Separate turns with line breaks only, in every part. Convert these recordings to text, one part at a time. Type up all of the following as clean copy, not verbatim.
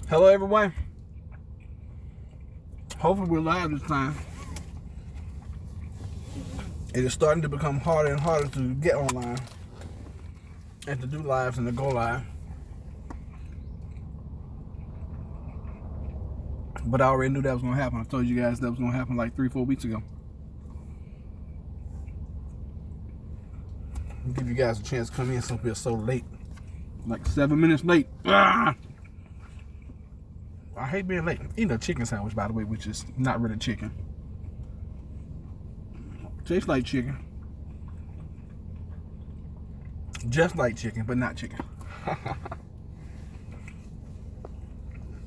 Hello, everyone. Hopefully, we're live this time. It is starting to become harder and harder to get online and to do lives and to go live. But I already knew that was going to happen. I told you guys that was going to happen like 3-4 weeks ago. I'll give you guys a chance to come in since we're so late. Like 7 minutes late. I hate being late. Eating a chicken sandwich, by the way, which is not really chicken. Tastes like chicken. Just like chicken, but not chicken.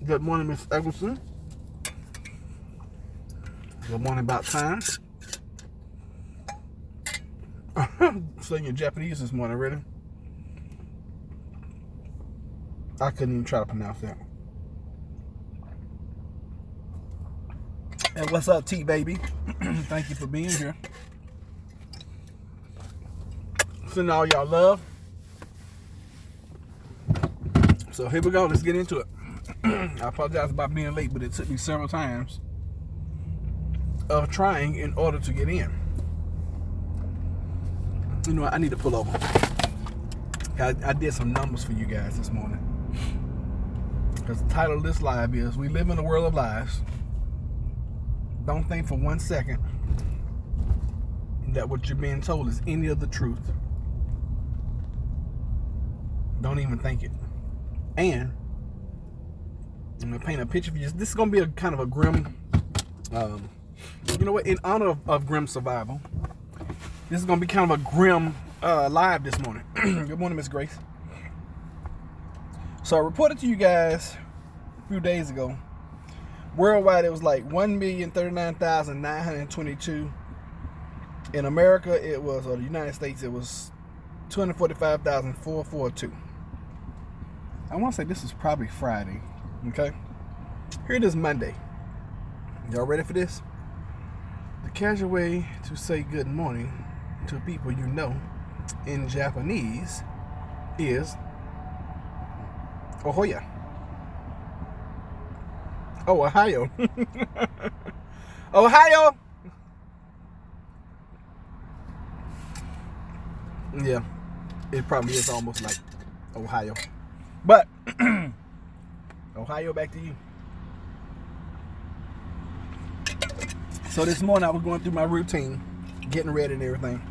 Good morning, Miss Eggleston. Good morning, about time. Singing Japanese this morning, really. I couldn't even try to pronounce that. And what's up, T-Baby? Thank you for being here. Sending all y'all love. So here we go. Let's get into it. I apologize about being late, but it took me several times of trying in order to get in. You know what? I need to pull over. I did some numbers for you guys this morning. Because the title of this live is We Live in a World of Lies. Don't think for 1 second that what you're being told is any of the truth. Don't even think it. And I'm going to paint a picture for you. This is going to be a kind of a grim, you know what, in honor of grim survival, this is going to be kind of a grim live this morning. Good morning, Miss Grace. So I reported to you guys a few days ago, worldwide it was like 1,039,922. In America, it was, or the United States, it was 245,442. I want to say this is probably Friday, okay? Here it is Monday. Y'all ready for this? The casual way to say good morning to people you know in Japanese is Ohoya. Oh, Ohio. Ohio! Yeah, it probably is almost like Ohio. But, Ohio, back to you. So this morning I was going through my routine, getting ready and everything.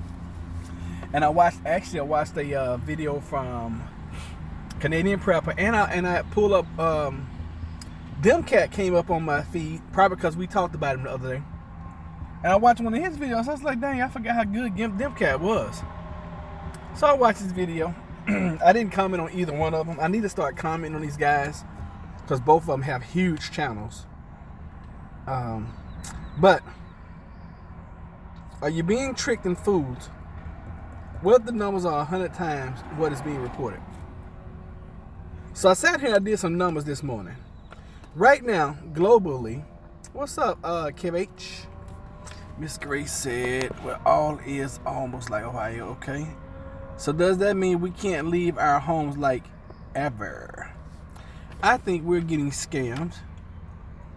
And I watched a video from Canadian Prepper, and I pulled up, Demcat came up on my feed, probably because we talked about him the other day. And I watched one of his videos. I was like, dang, I forgot how good Demcat was. So I watched this video. I didn't comment on either one of them. I need to start commenting on these guys because both of them have huge channels. But are you being tricked and fooled? What if the numbers are 100 times what is being reported? So I sat here and I did some numbers this morning. Right now, globally, what's up, Kev H? Miss Grace said, well, all is almost like Ohio, okay? So does that mean we can't leave our homes like ever? I think we're getting scammed.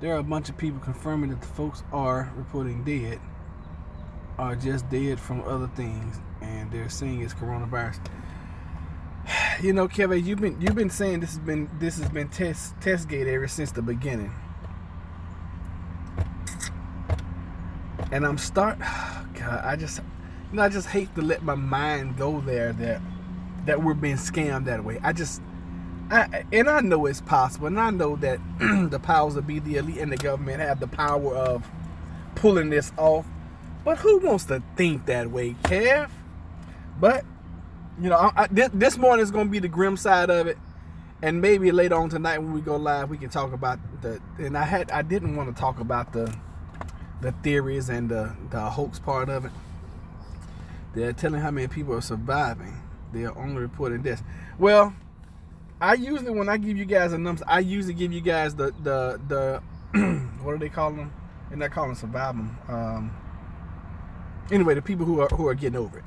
There are a bunch of people confirming that the folks are reporting dead are just dead from other things, and they're saying it's coronavirus. You know, Kevin, you've been saying this has been Testgate ever since the beginning, and God, I just hate to let my mind go there that we're being scammed that way. I know it's possible, and I know that the powers that be, the elite and the government, have the power of pulling this off. But who wants to think that way, Kev? But you know, this morning is going to be the grim side of it, and maybe later on tonight when we go live, we can talk about And I didn't want to talk about the theories and the hoax part of it. They're telling how many people are surviving. They are only reporting deaths. Well, I usually, when I give you guys the numbers, I usually give you guys the what do they call them? They're not calling survival. Anyway, the people who are getting over it.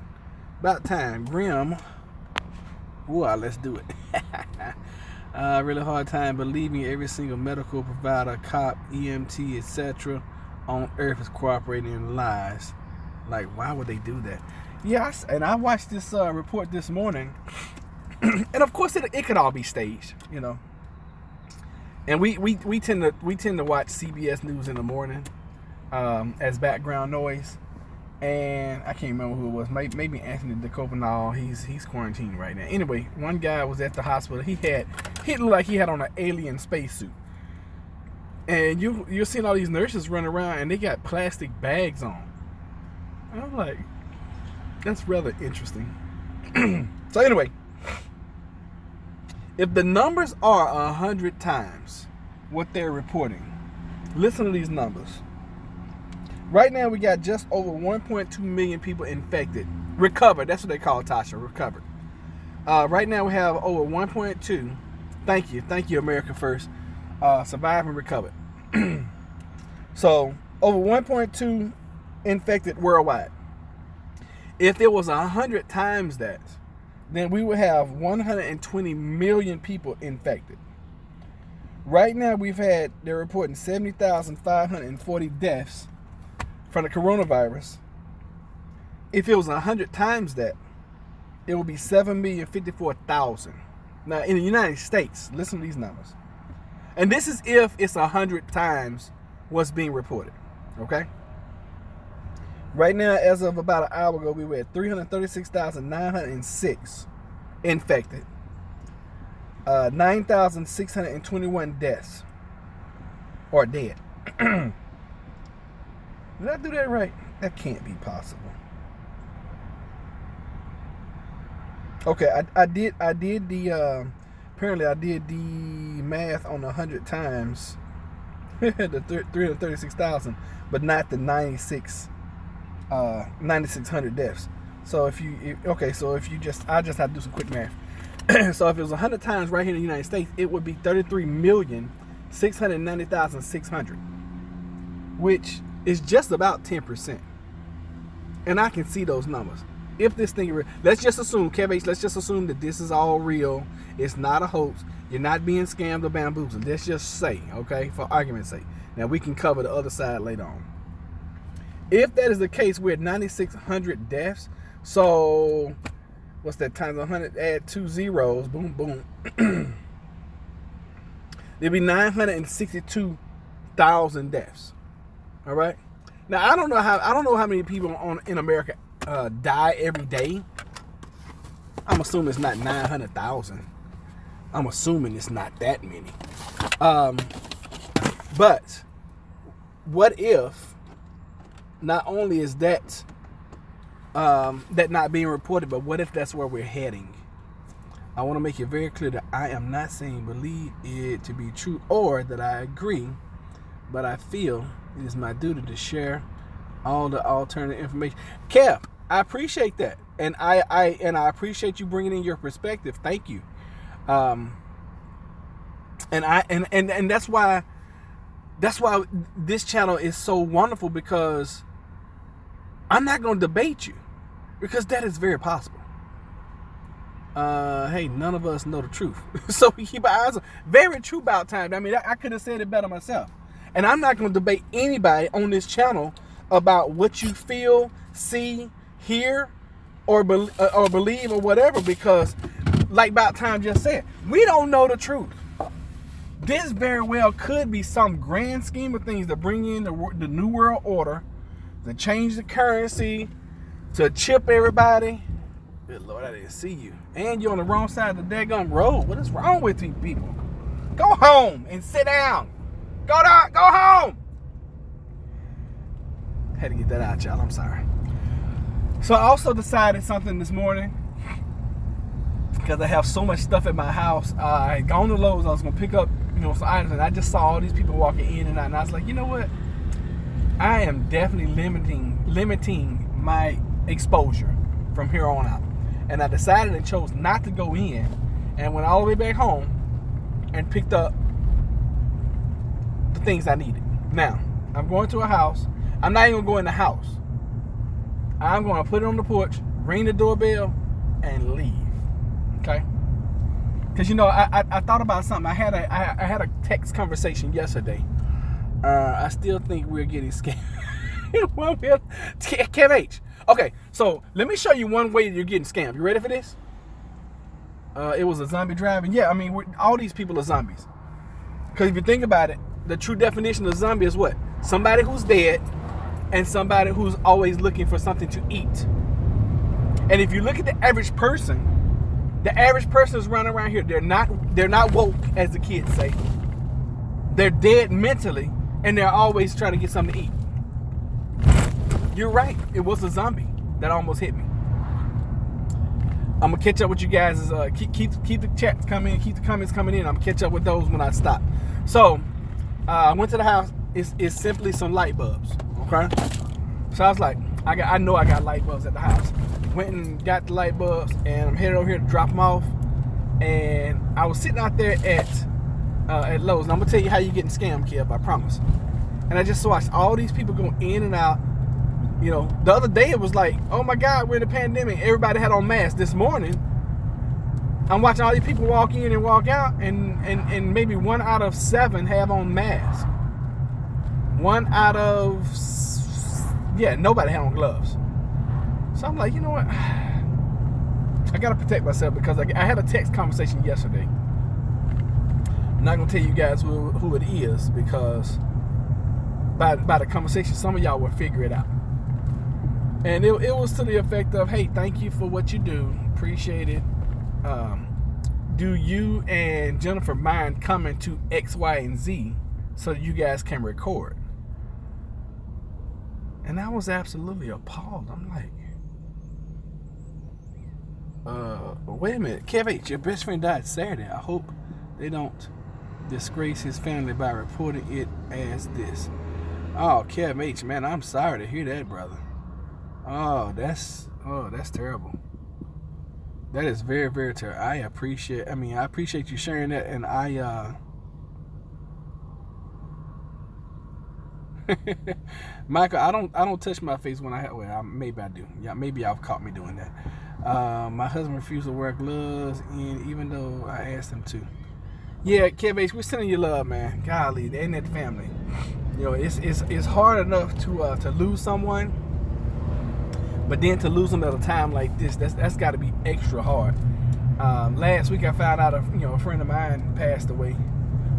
About time, Grim. Wow, let's do it. Really hard time believing every single medical provider, cop, EMT, etc. on Earth is cooperating in lies. Like, why would they do that? Yes, and I watched this report this morning, and of course it could all be staged, you know. And we tend to watch CBS News in the morning as background noise. And I can't remember who it was. Maybe Anthony DeCopenau. He's quarantined right now. Anyway, one guy was at the hospital. He looked like he had on an alien spacesuit. And you're seeing all these nurses running around, and they got plastic bags on. And I'm like, that's rather interesting. So anyway, if the numbers are 100 times what they're reporting, listen to these numbers. Right now, we got just over 1.2 million people infected. Recovered. That's what they call it, Tasha. Recovered. Right now, we have over 1.2. Thank you, America First. Survived and recovered. So, over 1.2 infected worldwide. If there was 100 times that, then we would have 120 million people infected. Right now, they're reporting 70,540 deaths from the coronavirus. If it was 100 times that, it would be 7,054,000. Now, in the United States, listen to these numbers. And this is if it's 100 times what's being reported. Okay? Right now, as of about an hour ago, we were at 336,906 infected. 9,621 deaths. Or dead. Did I do that right? That can't be possible. Okay, I did the apparently I did the math on 100 times the 336,000, but not the 9,600 deaths. So if you I just have to do some quick math. So if it was 100 times right here in the United States, it would be 33,690,600, which is just about 10%. And I can see those numbers. If this thing, let's just assume, Kev H, let's just assume that this is all real. It's not a hoax. You're not being scammed or bamboozled. Let's just say, okay, for argument's sake. Now we can cover the other side later on. If that is the case, we're at 9,600 deaths. So what's that times 100? Add 2 zeros. Boom, boom. There'd be 962,000 deaths. All right. Now I don't know how many people in America die every day. I'm assuming it's not 900,000. I'm assuming it's not that many. But what if not only is that not being reported, but what if that's where we're heading? I want to make it very clear that I am not saying believe it to be true or that I agree, but I feel it is my duty to share all the alternative information. Kev, I appreciate that, and I appreciate you bringing in your perspective. Thank you. And that's why this channel is so wonderful, because I'm not going to debate you, because that is very possible. Hey, none of us know the truth, so we keep our eyes on. Very true about time. I mean, I could have said it better myself. And I'm not going to debate anybody on this channel about what you feel, see, hear, or believe, or whatever, because, like About Time just said, we don't know the truth. This very well could be some grand scheme of things to bring in the New World Order, to change the currency, to chip everybody. Good Lord, I didn't see you. And you're on the wrong side of the daggum road. What is wrong with you people? Go home and sit down. Go home. Had to get that out, y'all. I'm sorry. So I also decided something this morning, because I have so much stuff at my house. I had gone to Lowe's. I was going to pick up, some items, and I just saw all these people walking in and out. And I was like, you know what? I am definitely limiting my exposure from here on out. And I decided and chose not to go in, and went all the way back home and picked up the things I needed. Now, I'm going to a house. I'm not even going to go in the house. I'm going to put it on the porch, ring the doorbell, and leave. Okay? Because, you know, I thought about something. I had a text conversation yesterday. I still think we're getting scammed. Kev H. Okay, so let me show you one way you're getting scammed. You ready for this? It was a zombie driving. Yeah, I mean, all these people are zombies. Because if you think about it, the true definition of zombie is what? Somebody who's dead and somebody who's always looking for something to eat. And if you look at the average person is running around here. They're not woke, as the kids say. They're dead mentally, and they're always trying to get something to eat. You're right. It was a zombie that almost hit me. I'm gonna catch up with you guys. Keep the chats coming, keep the comments coming in. I'm gonna catch up with those when I stop. So I went to the house. It's simply some light bulbs. Okay. So I was like, I know I got light bulbs at the house. Went and got the light bulbs, and I'm headed over here to drop them off. And I was sitting out there at Lowe's. And I'm gonna tell you how you're getting scammed, Kev. I promise. And I just watched all these people going in and out. You know, the other day it was like, oh my God, we're in a pandemic. Everybody had on masks. This morning, I'm watching all these people walk in and walk out, and maybe 1 out of 7 have on masks. 1 out of, nobody had on gloves. So I'm like, you know what? I gotta protect myself because I had a text conversation yesterday. I'm not gonna tell you guys who it is because by the conversation, some of y'all will figure it out. And it was to the effect of, hey, thank you for what you do. Appreciate it. Do you and Jennifer mind coming to X, Y, and Z so you guys can record? And I was absolutely appalled. I'm like, wait a minute. Kev H, your best friend died Saturday. I hope they don't disgrace his family by reporting it as this. Oh, Kev H, man, I'm sorry to hear that, brother. Oh, that's terrible. That is very, very terrible. I appreciate you sharing that, and Michael, I don't touch my face when maybe I do. Yeah, maybe y'all caught me doing that. My husband refused to wear gloves, and even though I asked him to. Yeah, Kev H, we're sending you love, man. Golly, they ain't that family. You know, it's hard enough to lose someone. But then to lose them at a time like this, that's got to be extra hard. Last week I found out a friend of mine passed away.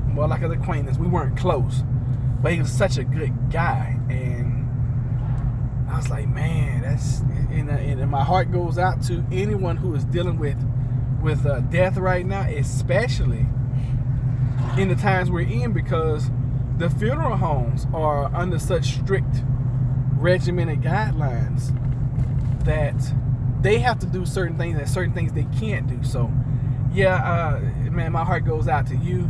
More like an acquaintance. We weren't close, but he was such a good guy, and I was like, man, and my heart goes out to anyone who is dealing with death right now, especially in the times we're in, because the funeral homes are under such strict regimented guidelines that they have to do certain things and certain things they can't do. So, man, my heart goes out to you.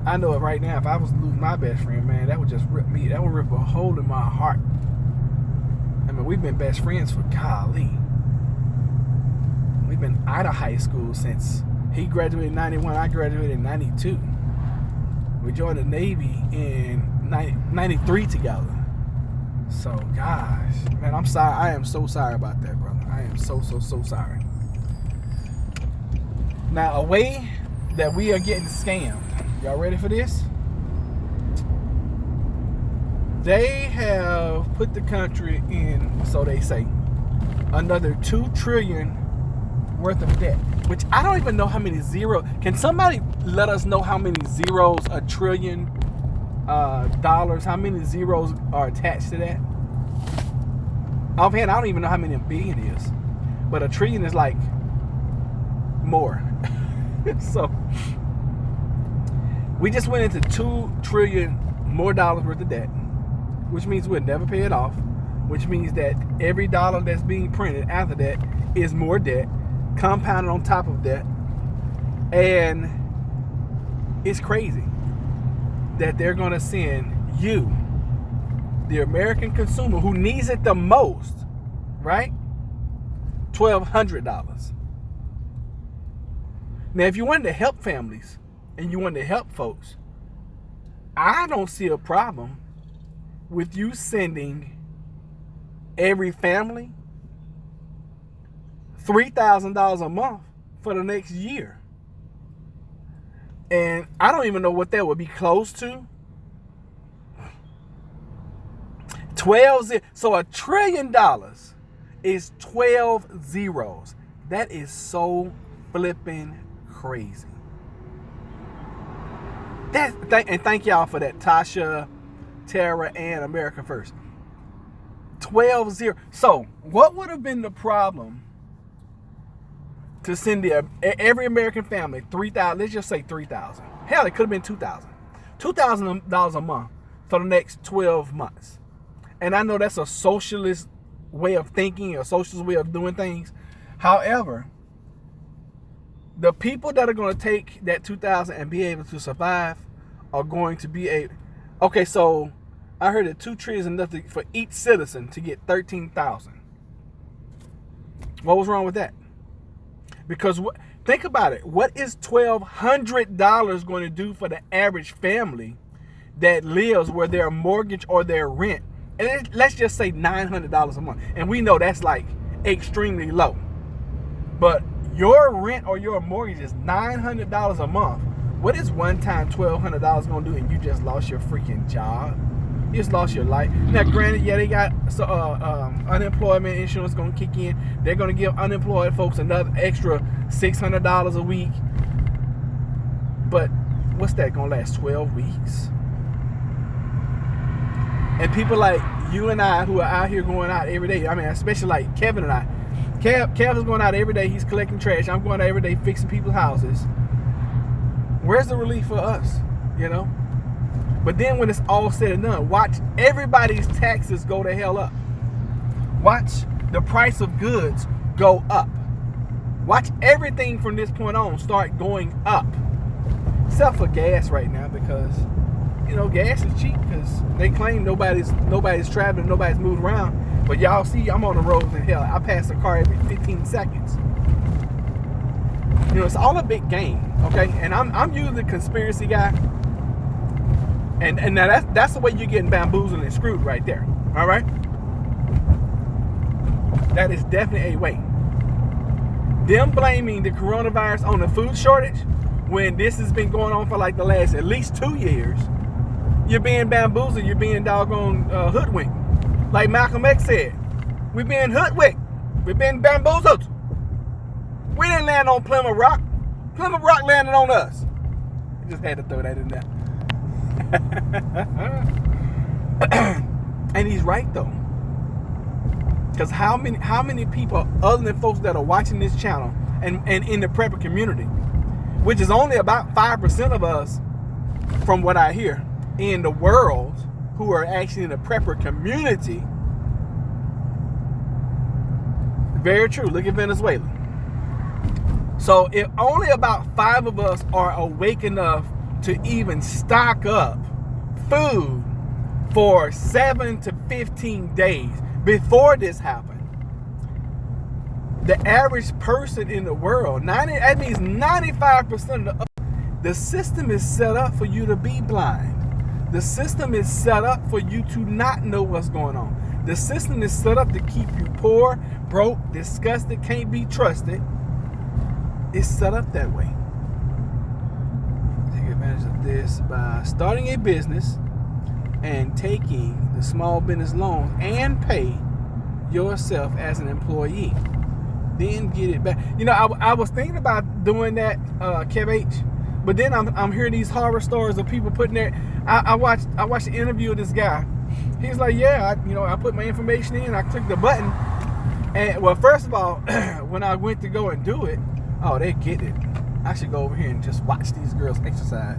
I know it right now. If I was to lose my best friend, man, that would just rip me. That would rip a hole in my heart. I mean, we've been best friends for golly. We've been out of high school since he graduated in 91. I graduated in 92. We joined the Navy in 93 together. So, gosh, man, I'm sorry. I am so sorry about that, brother. I am so sorry. Now, a way that we are getting scammed. Y'all ready for this? They have put the country in, so they say, another $2 trillion worth of debt, which I don't even know how many zeros. Can somebody let us know how many zeros a trillion dollars, how many zeros are attached to that? Offhand, I don't even know how many a billion is, but a trillion is like more. So we just went into $2 trillion more dollars worth of debt, which means we'll never pay it off, which means that every dollar that's being printed after that is more debt, compounded on top of that. And it's crazy that they're going to send you, the American consumer who needs it the most, right? $1,200. Now, if you wanted to help families and you wanted to help folks, I don't see a problem with you sending every family $3,000 a month for the next year. And I don't even know what that would be close to. 12 so $1 trillion is 12 zeros. That is so flipping crazy. And thank y'all for that, Tasha, Tara, and America First. 12 0. So what would have been the problem to send every American family $3,000? Let's just say $3,000. Hell, it could have been $2,000. $2,000 a month for the next 12 months. And I know that's a socialist way of thinking, a socialist way of doing things. However, the people that are going to take that $2,000 and be able to survive are going to be able. Okay, so I heard that $2 trillion is enough for each citizen to get 13,000. What was wrong with that? Because think about it. What is $1,200 going to do for the average family that lives where their mortgage or their rent? And let's just say $900 a month. And we know that's like extremely low. But your rent or your mortgage is $900 a month. What is one time $1,200 going to do and you just lost your freaking job? You just lost your life. Now, granted, yeah, they got unemployment insurance going to kick in. They're going to give unemployed folks another extra $600 a week. But what's that going to last 12 weeks? And people like you and I who are out here going out every day, I mean, especially like Kevin and I. Kev is going out every day. He's collecting trash. I'm going out every day fixing people's houses. Where's the relief for us, you know? But then when it's all said and done, watch everybody's taxes go to hell up. Watch the price of goods go up. Watch everything from this point on start going up. Except for gas right now because, you know, gas is cheap because they claim nobody's traveling, nobody's moving around. But y'all see, I'm on the roads in hell. I pass a car every 15 seconds. You know, it's all a big game, okay? And I'm usually the conspiracy guy. And now that's the way you're getting bamboozled and screwed right there. All right? That is definitely a way. Them blaming the coronavirus on the food shortage when this has been going on for like the last at least 2 years. You're being bamboozled. You're being doggone hoodwinked. Like Malcolm X said, we've been hoodwinked. We've been bamboozled. We didn't land on Plymouth Rock. Plymouth Rock landed on us. I just had to throw that in there. And he's right though. Because how many people other than folks that are watching this channel and in the prepper community, which is only about 5% of us from what I hear in the world who are actually in the prepper community. Very true. Look at Venezuela. So if only about 5 of us are awake enough to even stock up food for 7 to 15 days before this happened, the average person in the world, that means 95% of the system is set up for you to be blind. The system is set up for you to not know what's going on. The system is set up to keep you poor, broke, disgusted, can't be trusted. It's set up that way. Take advantage of this by starting a business and taking the small business loans and pay yourself as an employee. Then get it back. You know, I was thinking about doing that, Kev H. But then I'm hearing these horror stories of people putting their. I watched an interview of this guy. He's like, yeah, I put my information in, I clicked the button, and well, first of all, when I went to go and do it, oh, they get it. I should go over here and just watch these girls exercise.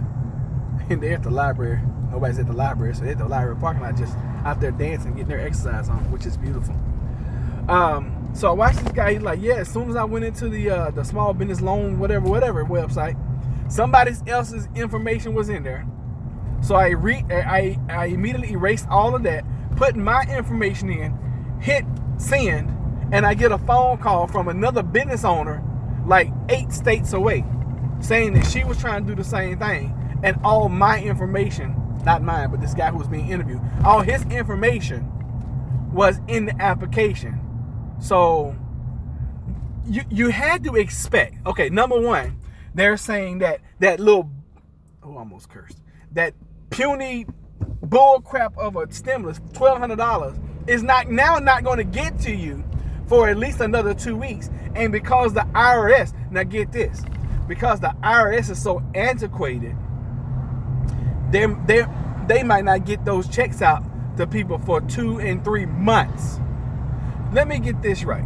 And they're at the library. Nobody's at the library, so they're at the library parking lot, just out there dancing, getting their exercise on, which is beautiful. So I watched this guy. He's like, yeah, as soon as I went into the small business loan, whatever website, somebody else's information was in there. So I immediately erased all of that, put my information in, hit send, and I get a phone call from another business owner like 8 states away saying that she was trying to do the same thing, and all my information, not mine, but this guy who was being interviewed, all his information was in the application. So you had to expect, okay, number one, they're saying that little oh, almost cursed. That puny bull crap of a stimulus, $1,200, is not going to get to you for at least another 2 weeks. And because the IRS, now get this, because the IRS is so antiquated, they might not get those checks out to people for 2 and 3 months. Let me get this right.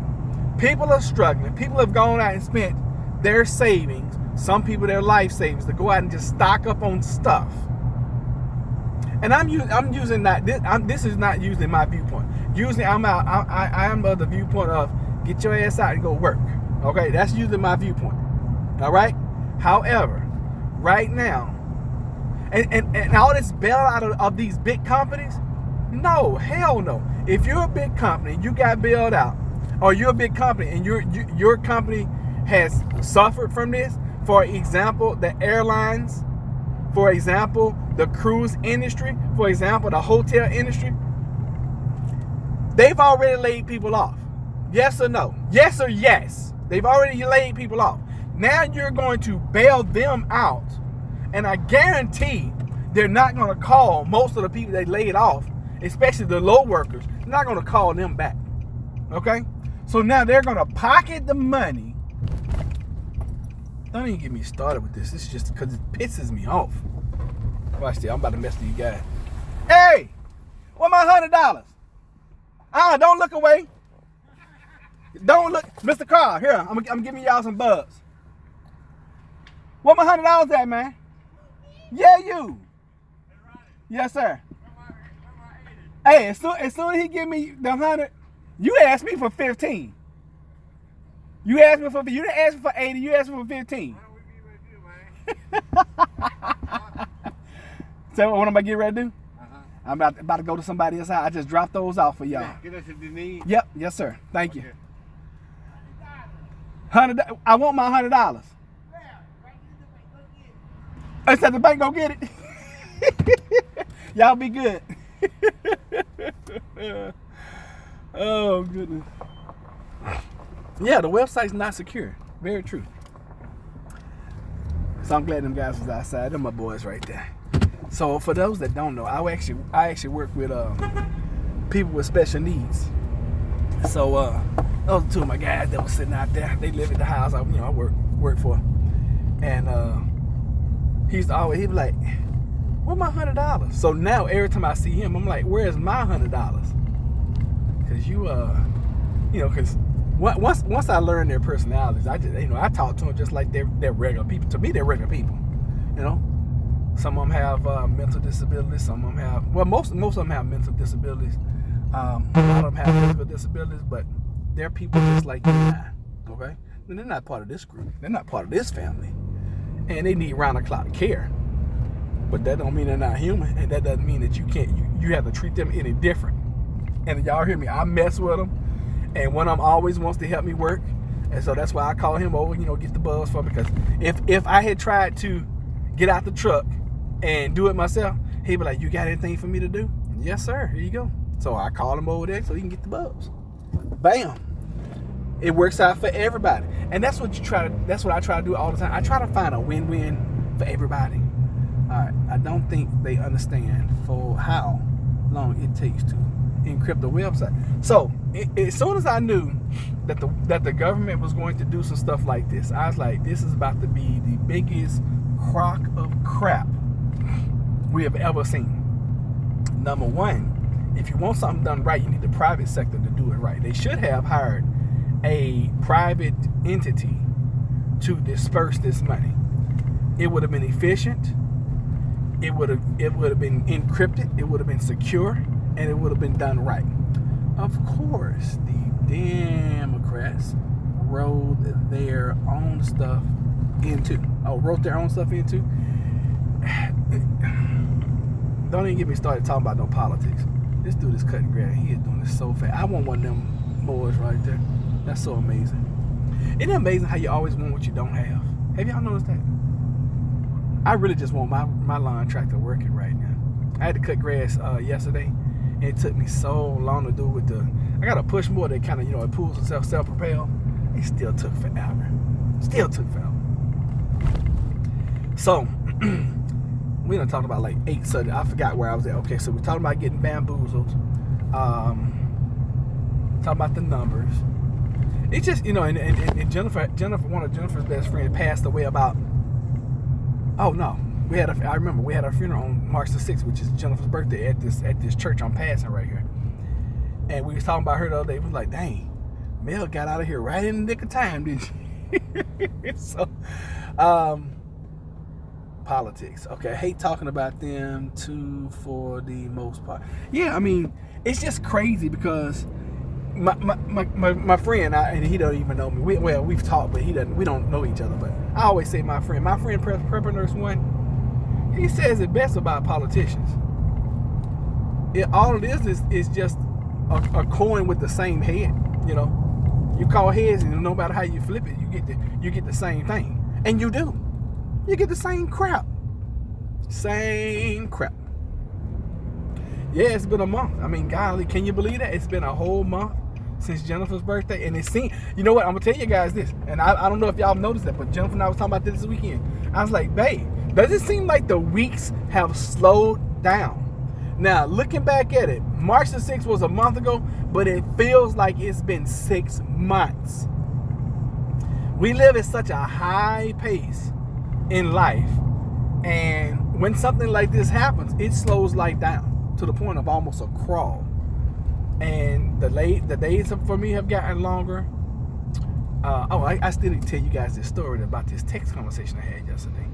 People are struggling. People have gone out and spent their savings, some people their life savings, to go out and just stock up on stuff. And I'm using that. This is not using my viewpoint. Usually I am of the viewpoint of get your ass out and go work. Okay, that's usually my viewpoint. All right. However, right now, and all this bailout of these big companies, no, hell no. If you're a big company, you got bailed out, or you're a big company and your company has suffered from this. For example, the airlines. For example, the cruise industry. For example, the hotel industry. They've already laid people off. Yes or no? Yes or yes. They've already laid people off. Now you're going to bail them out. And I guarantee they're not going to call most of the people they laid off, especially the low workers. They're not going to call them back. Okay? So now they're going to pocket the money. Don't even get me started with this. This is just because it pisses me off. Watch this. I'm about to mess with you guys. Hey! Where my $100? Don't look away. Don't look. Mr. Carl, here. I'm giving y'all some buzz. Where my $100 at, man? Yeah, you. Yes, sir. Hey, as soon as he give me the 100, you asked me for 15. You didn't ask me for 80, you asked me for 15. So what am I getting ready to do? I'm about to go to somebody else's house. I just dropped those off for y'all.
Get us if you need.
Yep, yes sir. Thank you. $100. I want my $100. I said the bank go get it. Y'all be good. Oh goodness. Yeah, the website's not secure. Very true. So I'm glad them guys was outside. Them my boys right there. So for those that don't know, I actually work with people with special needs. So those are two of my guys that was sitting out there. They live at the house I work for. And he was like, where's my $100? So now every time I see him, I'm like, where's my $100? Because once I learn their personalities, I talk to them just like they're regular people. To me, they're regular people. Some of them have mental disabilities. Some of them have, most of them have mental disabilities. A lot of them have physical disabilities, but they're people just like you and I. Okay, and they're not part of this group. They're not part of this family, and they need round-the-clock care. But that don't mean they're not human, and that doesn't mean that you have to treat them any different. And y'all hear me? I mess with them. And one of them always wants to help me work. And so that's why I call him over, get the buzz for me. Because if I had tried to get out the truck and do it myself, he'd be like, you got anything for me to do? Yes, sir. Here you go. So I call him over there so he can get the buzz. Bam. It works out for everybody. And that's what I try to do all the time. I try to find a win-win for everybody. All right. I don't think they understand for how long it takes to encrypt the website. So as soon as I knew that the government was going to do some stuff like this, I was like, this is about to be the biggest crock of crap we have ever seen. Number one, if you want something done right, you need the private sector to do it right. They should have hired a private entity to disperse this money. It would have been efficient. It would have been encrypted. It would have been secure. And it would have been done right. Of course, the Democrats wrote their own stuff into. Don't even get me started talking about no politics. This dude is cutting grass. He is doing this so fast. I want one of them boys right there. That's so amazing. Isn't it amazing how you always want what you don't have? Have y'all noticed that? I really just want my lawn tractor working right now. I had to cut grass yesterday. It took me so long to do with I got a push mower that kind of, it pulls itself self-propel. It still took forever. So, We done talked about like 8 subjects. I forgot where I was at. Okay, so we're talking about getting bamboozled. Talking about the numbers. It's just, and Jennifer, one of Jennifer's best friends passed away about, oh no, I remember we had our funeral on March the 6th, which is Jennifer's birthday at this church I'm passing right here. And we was talking about her the other day. We was like, dang, Mel got out of here right in the nick of time, didn't she? So, politics. Okay, I hate talking about them too for the most part. Yeah, I mean, it's just crazy because my friend, and he don't even know me. We've talked, but we don't know each other. But I always say my friend, Prepper Nurse One, he says it best about politicians. All it is just a coin with the same head. You call heads, and no matter how you flip it, you get the same thing, and you do. You get the same crap. Same crap. Yeah, it's been a month. I mean, golly, can you believe that? It's been a whole month since Jennifer's birthday, and it seemed, you know what, I'm gonna tell you guys this, and I don't know if y'all noticed that, but Jennifer and I was talking about this weekend. I was like, babe, does it seem like the weeks have slowed down? Now, looking back at it, March the 6th was a month ago, but it feels like it's been 6 months. We live at such a high pace in life, and when something like this happens, it slows life down to the point of almost a crawl. And the days for me have gotten longer. I still didn't tell you guys this story about this text conversation I had yesterday.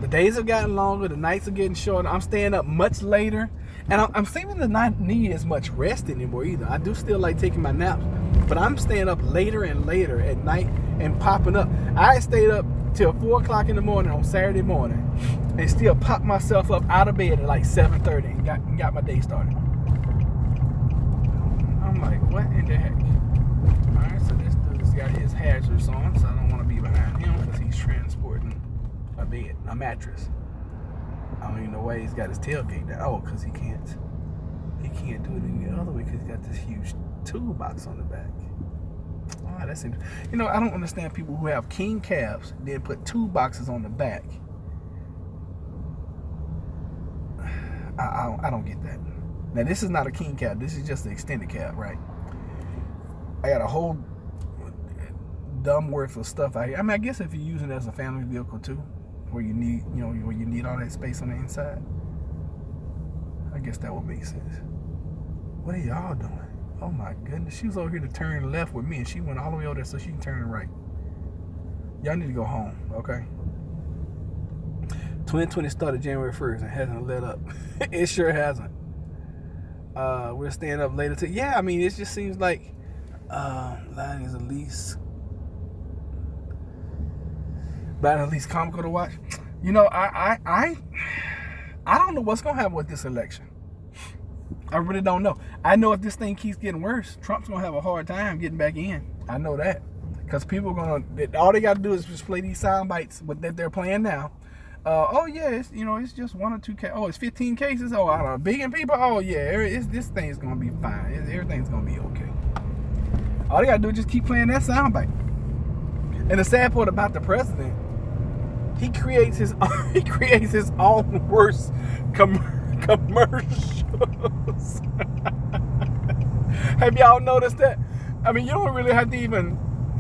The days have gotten longer, the nights are getting shorter. I'm staying up much later, and I'm seeming to not need as much rest anymore either. I do still like taking my naps, but I'm staying up later and later at night and popping up. I stayed up till 4 o'clock in the morning on Saturday morning and still popped myself up out of bed at like 7:30 and got my day started. I'm like, what in the heck? Alright, so this dude's got his hazards on, so I don't want to be behind him because he's transporting a bed, a mattress. I don't even know why he's got his tailgate down. Oh, because he can't do it any other way because he's got this huge toolbox on the back. Oh, that's interesting. I don't understand people who have king cabs, then put 2 boxes on the back. I don't get that. Now, this is not a king cab. This is just an extended cab, right? I got a whole dumb worth of stuff out here. I mean, I guess if you're using it as a family vehicle too, where you need all that space on the inside, I guess that would make sense. What are y'all doing? Oh my goodness, she was over here to turn left with me, and she went all the way over there so she can turn right. Y'all need to go home, okay? 2020 started January 1st and hasn't let up. It sure hasn't. We're staying up later too. Yeah, I mean, it just seems like Lion is at least comical to watch. I don't know what's gonna happen with this election. I really don't know. I know if this thing keeps getting worse, Trump's gonna have a hard time getting back in. I know that, because people are gonna, all they got to do is just play these sound bites that they're playing now. Oh yeah, it's just 1 or 2 cases. Oh, it's 15 cases. Oh, out of a billion people. Oh yeah, this thing's gonna be fine. Everything's gonna be okay. All they gotta do is just keep playing that sound bite. And the sad part about the president, he creates his own worst commercials. Have y'all noticed that? I mean, you don't really have to even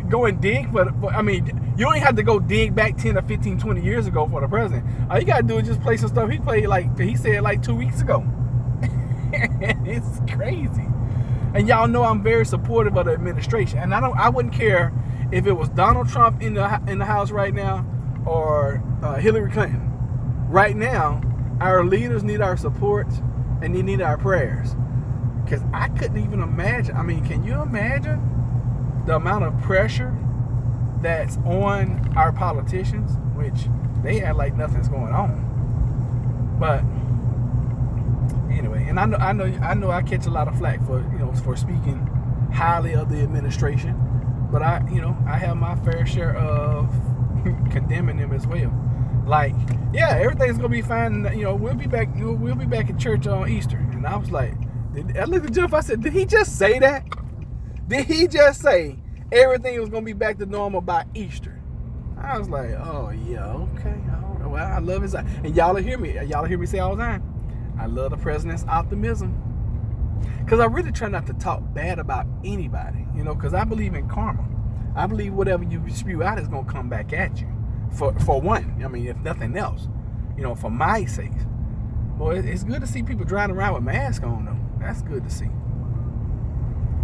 go and dig, but I mean, you don't even have to go dig back 10 or 15, 20 years ago for the president. All you gotta do is just play some stuff he said like 2 weeks ago. It's crazy. And y'all know I'm very supportive of the administration, and I wouldn't care if it was Donald Trump in the House right now or Hillary Clinton. Right now, our leaders need our support and they need our prayers. Because I couldn't even imagine. I mean, can you imagine the amount of pressure that's on our politicians, which they act like nothing's going on. But anyway, and I know I catch a lot of flack for speaking highly of the administration, but I have my fair share of condemning them as well. Like, yeah, everything's gonna be fine. We'll be back at church on Easter. And I was like, I looked at Jeff. I said, did he just say that? Did he just say everything was gonna be back to normal by Easter? I was like, oh yeah, okay. Well, I love his, and y'all will hear me. Y'all will hear me say all the time, I love the president's optimism. Because I really try not to talk bad about anybody, you know, because I believe in karma. I believe whatever you spew out is going to come back at you. For one, I mean, if nothing else, you know, for my sake. Boy, it's good to see people driving around with masks on, though. That's good to see.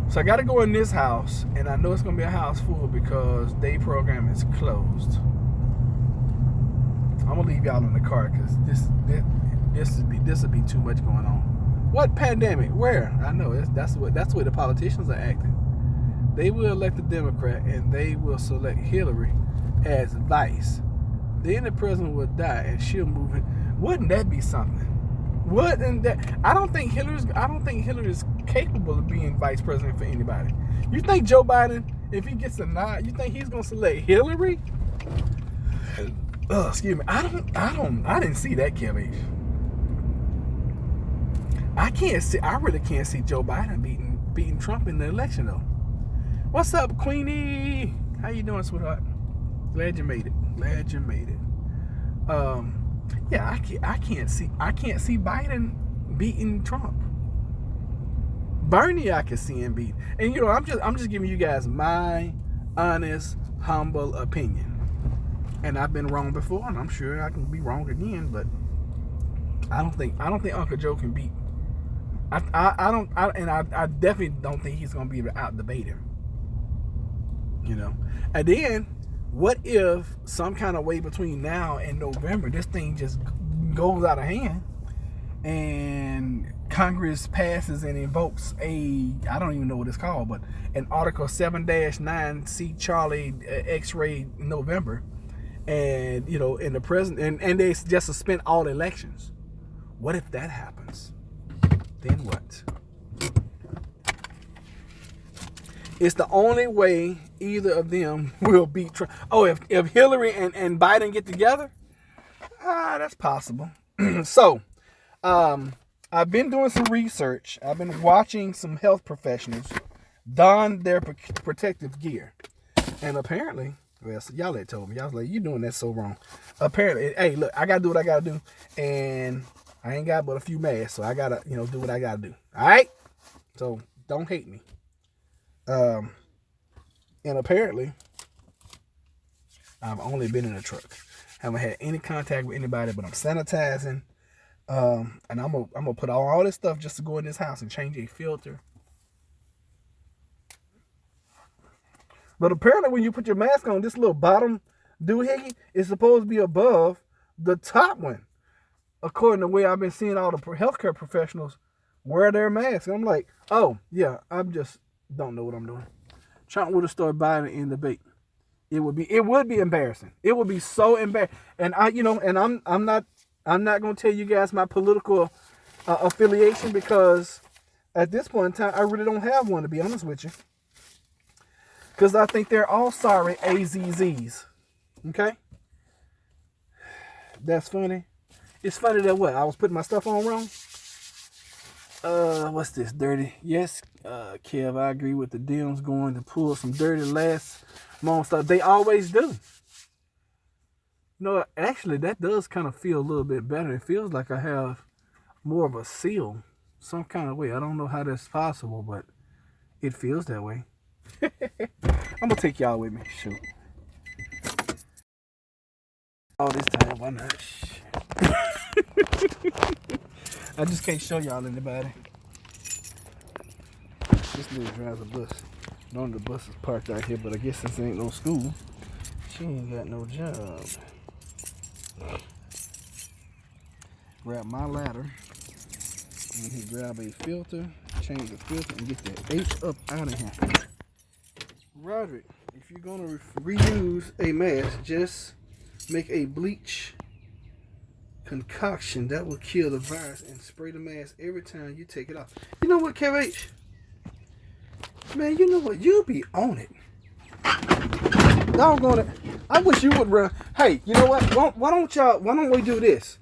So I got to go in this house, and I know it's going to be a house full because day program is closed. I'm going to leave y'all in the car because this would be too much going on. What pandemic? Where? I know that's where the politicians are acting. They will elect a Democrat and they will select Hillary as vice. Then the president will die and she'll move it. Wouldn't that be something? Wouldn't that? I don't think Hillary's capable of being vice president for anybody. You think Joe Biden, if he gets a nod, you think he's gonna select Hillary? Excuse me. I didn't see that, Kelly. I really can't see Joe Biden beating Trump in the election though. What's up, Queenie? How you doing, sweetheart? Glad you made it. Yeah, I can't see Biden beating Trump. Bernie, I can see him beat. And you know, I'm just giving you guys my honest, humble opinion. And I've been wrong before, and I'm sure I can be wrong again. But I don't think Uncle Joe can beat. I definitely don't think he's gonna be able to out debate him. You know, and then what if some kind of way between now and November this thing just goes out of hand and Congress passes and invokes I don't even know what it's called, but an Article 7-9 C Charlie X-ray November, and you know, and the president and they just suspend all elections. What if that happens? Then what? It's the only way either of them will beat Trump. Oh, if Hillary and Biden get together, that's possible. So, I've been doing some research. I've been watching some health professionals don their protective gear. And apparently, well, so y'all had told me. Y'all was like, you doing that so wrong. Apparently, hey, look, I got to do what I got to do. And I ain't got but a few masks, so I got to, do what I got to do. All right? So, don't hate me. And apparently, I've only been in a truck. Haven't had any contact with anybody, but I'm sanitizing. And I'm gonna put all this stuff just to go in this house and change a filter. But apparently, when you put your mask on, this little bottom doohickey is supposed to be above the top one, according to the way I've been seeing all the healthcare professionals wear their masks. And I'm like, oh yeah, I'm just don't know what I'm doing. Trump would have started Biden in debate. It would be embarrassing. It would be so embarrassing. And I'm not gonna tell you guys my political affiliation, because at this point in time I really don't have one, to be honest with you. Because I think they're all sorry AZZs. Okay? That's funny. It's funny that what? I was putting my stuff on wrong? What's this? Dirty. Yes, Kev, I agree with the Dems going to pull some dirty last moment stuff. They always do. No, actually, that does kind of feel a little bit better. It feels like I have more of a seal, some kind of way. I don't know how that's possible, but it feels that way. I'm gonna take y'all with me. Shoot. All this time, why not? I just can't show y'all anybody. This lady drives a bus. None of the bus is parked out here, but I guess this ain't no school. She ain't got no job. Grab my ladder. And he grab a filter, change the filter, and get that H up out of here. Roderick, if you're gonna reuse a mask, just make a bleach concoction that will kill the virus and spray the mask every time you take it off. You know what, KH? Man, you know what? You be on it. Doggone it. I wish you would run. Hey, you know what? Why don't we do this?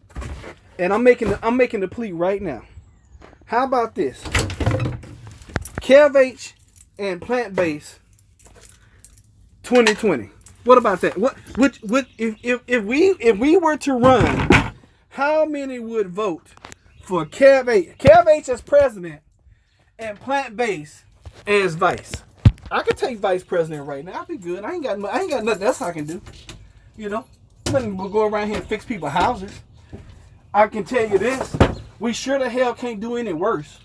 And I'm making the plea right now. How about this? KevH and Plant Based 2020. What about that? What if we were to run, how many would vote for Kev H? Kev H as president and Plant Based as vice? I could take vice president right now. I'd be good. I ain't got nothing else I can do. You know, I couldn't go around here and fix people's houses. I can tell you this: we sure the hell can't do any worse.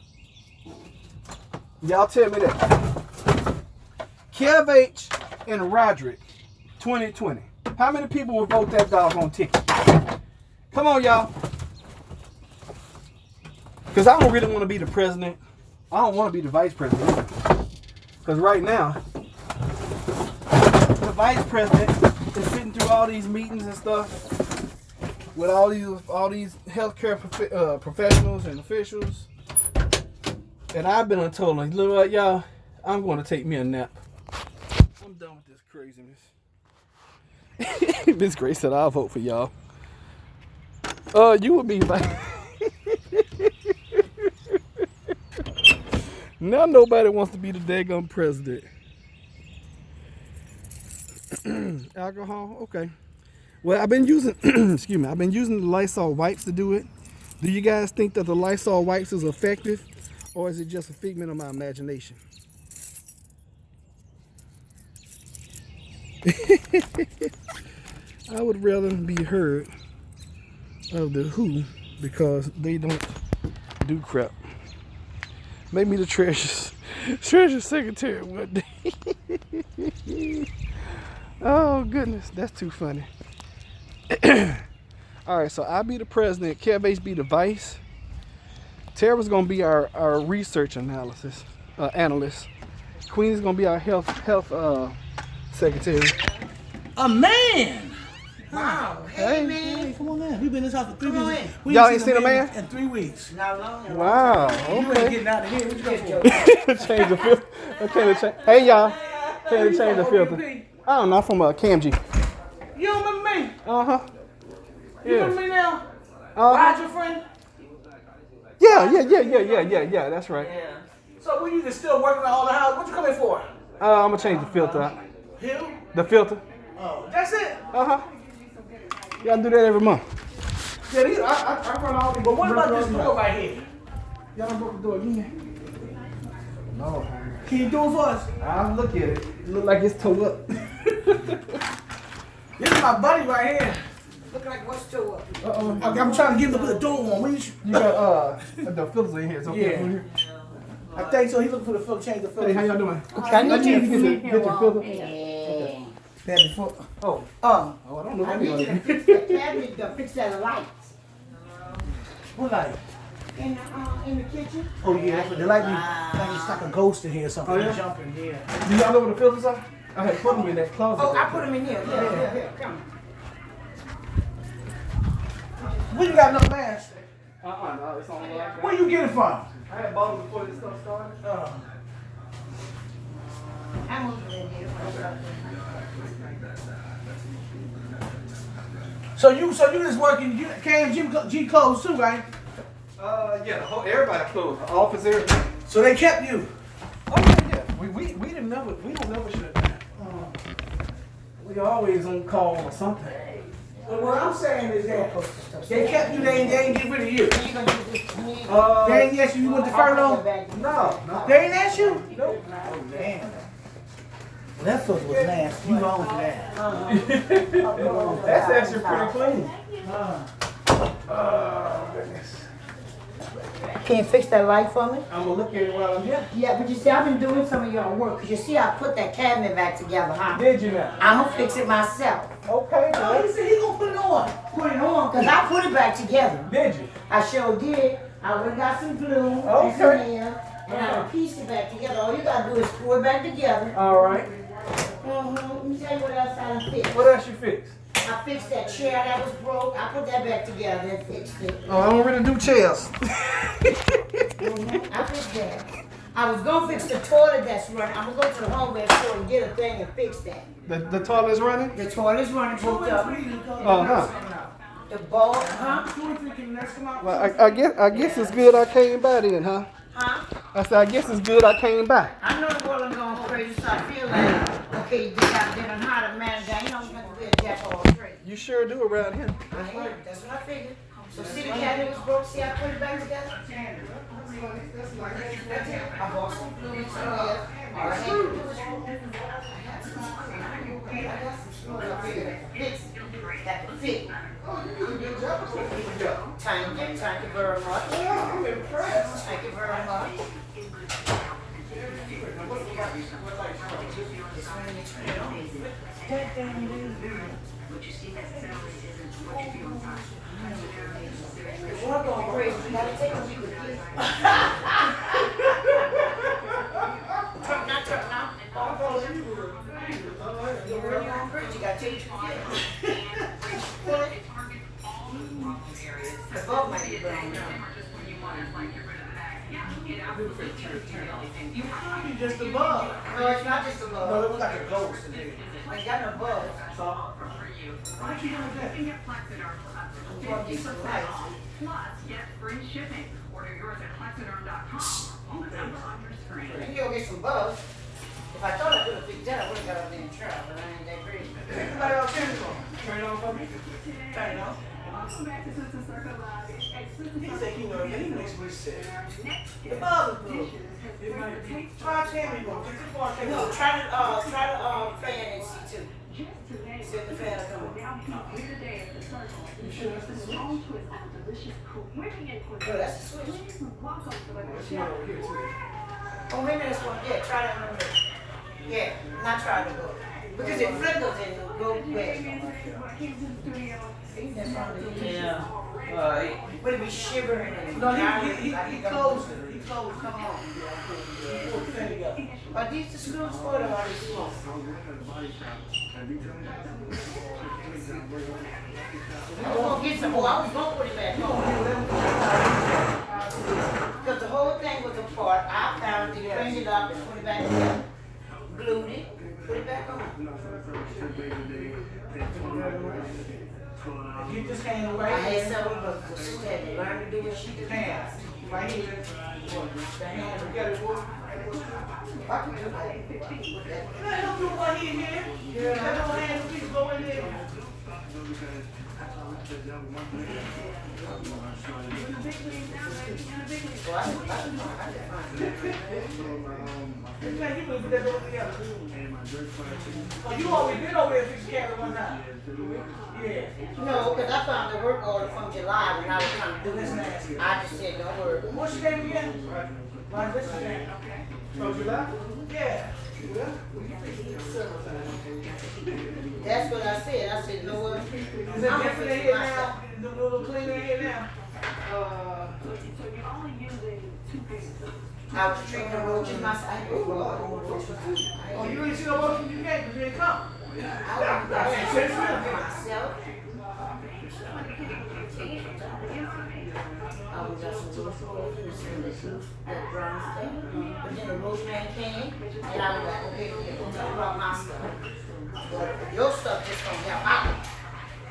Y'all tell me that. Kev H and Roderick, 2020. How many people will vote that doggone ticket? Come on, y'all. Because I don't really want to be the president. I don't want to be the vice president either. Because right now, the vice president is sitting through all these meetings and stuff with all these healthcare professionals and officials. And I've been told, like, look what, y'all, I'm going to take me a nap. I'm done with this craziness. Miss Grace said, I'll vote for y'all. You would be vice. Now nobody wants to be the daggone president. Alcohol, okay. Well, I've been using, excuse me, I've been using the Lysol wipes to do it. Do you guys think that the Lysol wipes is effective, or is it just a figment of my imagination? I would rather be heard of the WHO because they don't do crap. Make me the treasury secretary one day. Oh goodness, that's too funny. All right, so I'll be the president. Kev H be the vice. Tara's gonna be our research analyst. Queen is gonna be our health secretary.
A man.
Wow. Hey, man.
Come on in. We've been in this house for 3 weeks.
Y'all ain't seen a man
in 3 weeks.
Not long.
Wow.
You ain't
Okay.
getting out of here. What you got for?
Change the filter. Okay, hey y'all. Can you change the filter? I don't know. I'm from KMG.
You don't remember me?
Uh-huh.
You remember me now?
Uh-huh.
Roger friend?
Yeah. That's right.
Yeah. So when you just still working on all the house, what you coming for?
I'm gonna change the filter out.
Hill?
The filter.
Oh, that's it.
Uh-huh. You gotta do that every month.
Yeah, I run all these. But what about this door right here?
Y'all done broke the door again? No.
Can you do it for us?
I'll look at it. It look like it's tore up.
This is my buddy right here.
Look like what's to it.
I'm trying to get him to put the door on.
You got the filters in here. It's okay.
Yeah.
From here.
I think so. He looking for the filter, change the filter.
Hey, how y'all doing?
Okay, I need
you
you
to get your filter.
Yeah.
That before.
Oh,
Oh,
I don't know.
I need you to fix the cabinet, to fix that lights.
what light?
In the kitchen.
Oh yeah, that's what they like. Like it's like a ghost in here or something.
Oh, yeah?
Jumping, yeah.
Do y'all know where the filters are? I had put them in that closet.
Oh, I put them in here. Yeah. Come.
We ain't got no mask.
No, it's on the line.
Where you get it from?
I had bought them before this stuff started.
I'm moving in here.
So you just working? You KMG closed too, right?
Yeah, the whole everybody closed. The office, everything.
So they kept you.
Oh yeah. We don't never shut down. We always on call or something.
Well, what I'm saying is that they kept you. They ain't get rid of you. They ain't ask you went to furlough.
No.
They ain't ask you.
Nope.
Oh damn. Well, that filter was nasty. You wrong for that.
That's actually pretty clean. Goodness.
Can you fix that light for me?
I'm gonna look at it while I'm here.
Yeah, but you see, I've been doing some of your work. Cause you see, I put that cabinet back together, huh?
Did you now?
I'ma fix it myself.
Okay,
Oh, he said he gonna put it on.
Put it on, cause I put it back together.
Did you?
I sure did. I went and got some glue and some
Okay.
nail, and I pieced it back together. All you gotta do is screw it back together.
All right.
Let me tell you what else I done fixed.
What else you fixed?
I fixed that chair that was broke. I put that back together and fixed it.
Oh, I don't really do chairs.
I fixed that. I was gonna fix the toilet that's running. I'm gonna go to the hardware store and get a thing and fix that.
The toilet's running?
The toilet's running booked up.
Uh-huh.
The ball, huh?
2 and 3 can next come out.
Well, I guess it's good I came by then, huh?
Huh?
I said, I guess it's good I came by.
I know the world is going crazy, so I feel like, KD out there and hired a manager. You know, I'm going to be a jack of all trades.
You sure do around here.
That's what I figured. So city cabinet was broke. See, I put it back together. I bought some fluids. I got some fluids up here that can fit. Thank you very much.
I'm impressed.
Thank you very much. If we're going crazy, we gotta take a week with you. Turn now. You're really going crazy, you gotta take your kid. The bulb might be brown now.
You just a bug.
No, it's not just a
No,
bulb.
it was like a ghost in there.
I ain't got no bulbs.
So, why you doing that?
I'm gonna get some lights.
Plus, get free shipping. Order yours at Plexiderm.com. All the numbers on your screen.
I can go get some bulbs. If I thought I could have fixed that, I would have got up there and tried, but I ain't that crazy.
Everybody else turn it on. Turn it on for me. Turn it on.
Welcome back to Sister Circle Live.
He said he knows. He makes me sick.
Next,
The bug is blue. Try Tammy, bro. Get the bar, Tammy.
No, try to fan and see too.
just today,
See if the fan will come on.
now here today at the Circle. It's the strong twist on delicious Caribbean
Oh,
cuisine.
that's the switch.
Please welcome to the
Let's
show.
go here, too.
Oh, maybe this one. Yeah, try that one. Yeah, not try to go. Because it flickers and go back. That's probably
Yeah.
But it be shivering and
No, he
like
closed it. He closed. Come on. Put the thing together.
Are these the screws for it or are these small? I was gonna get some more. I was gonna put it back on. Because the whole thing was apart. I found it, cleaned it up, and put it back together. Glued it, put it back on.
You just hand
I
right
had
here.
several books, but she had to learn to do what she did.
Hands. Right here.
The hand.
Together, boy.
I can do that.
Let him do what he here. Let him hand the piece go in there.
Well, I can find it.
It's like you would put that over together. Oh, you always been over there fixing camera one time. Yeah.
No, because I found the work order from July when I was trying to do this. I just said, don't worry.
What's your name again? Why this your name? From July? Yeah.
That's what I said. I said, no what?
Is it different in here now? The little cleaner here now?
So you're only using 2 pieces.
I was treating the roaches myself.
Oh, you ain't seen no motion you can't because you ain't come.
I was myself. I was just that brown stuff. But then the roadman came, and I was like, okay, we'll talk about my stuff. But your stuff just gonna help out.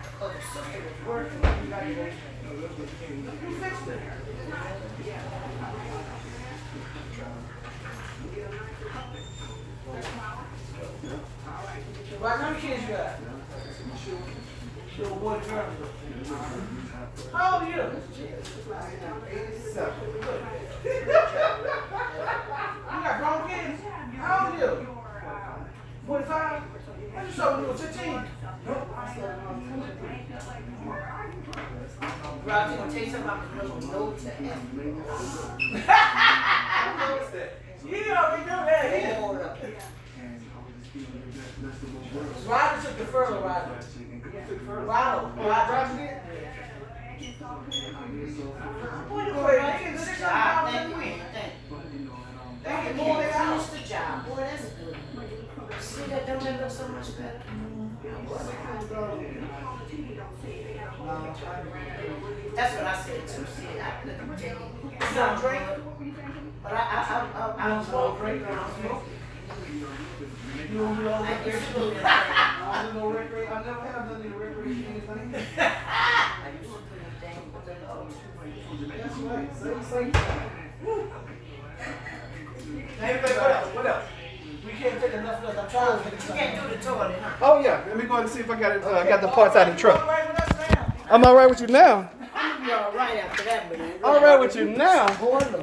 Because the sister was working, you got to go.
You fixed it. Right, how many kids you got? Little boy, girl. How old are you? 87. You got grown kids? How old are you? 45? I just saw you were 15.
Rob, you gonna tell you something about the little notes that
You already know that. Yeah.
hold up.
Ryder took the furlough, Ryder. Ronald dropped it? Boy, you go ahead. They
Job,
got
thank you,
$1,000 a week.
thank you.
They get more than
Finish
ours.
the job, boy, that's good. See that don't make up so much better? That's what I said too, see, I couldn't tell you.
You don't drink?
But I don't smoke, drink, I don't smoke.
You don't do all
I
that?
hear smoking.
I don't know recreation. I never have done any recreation anything.
I used to do anything, but then,
That's right. Say. Now, everybody, what else? What else? We can't take enough of that. I'm
toilet. You can't do the toilet, huh?
Oh yeah, let me go ahead and see if I got it. Got the parts out of the
You all
truck.
right with us now?
I'm all right with you now.
I'm gonna be all right after that, man.
All right with you now.
Boy, look.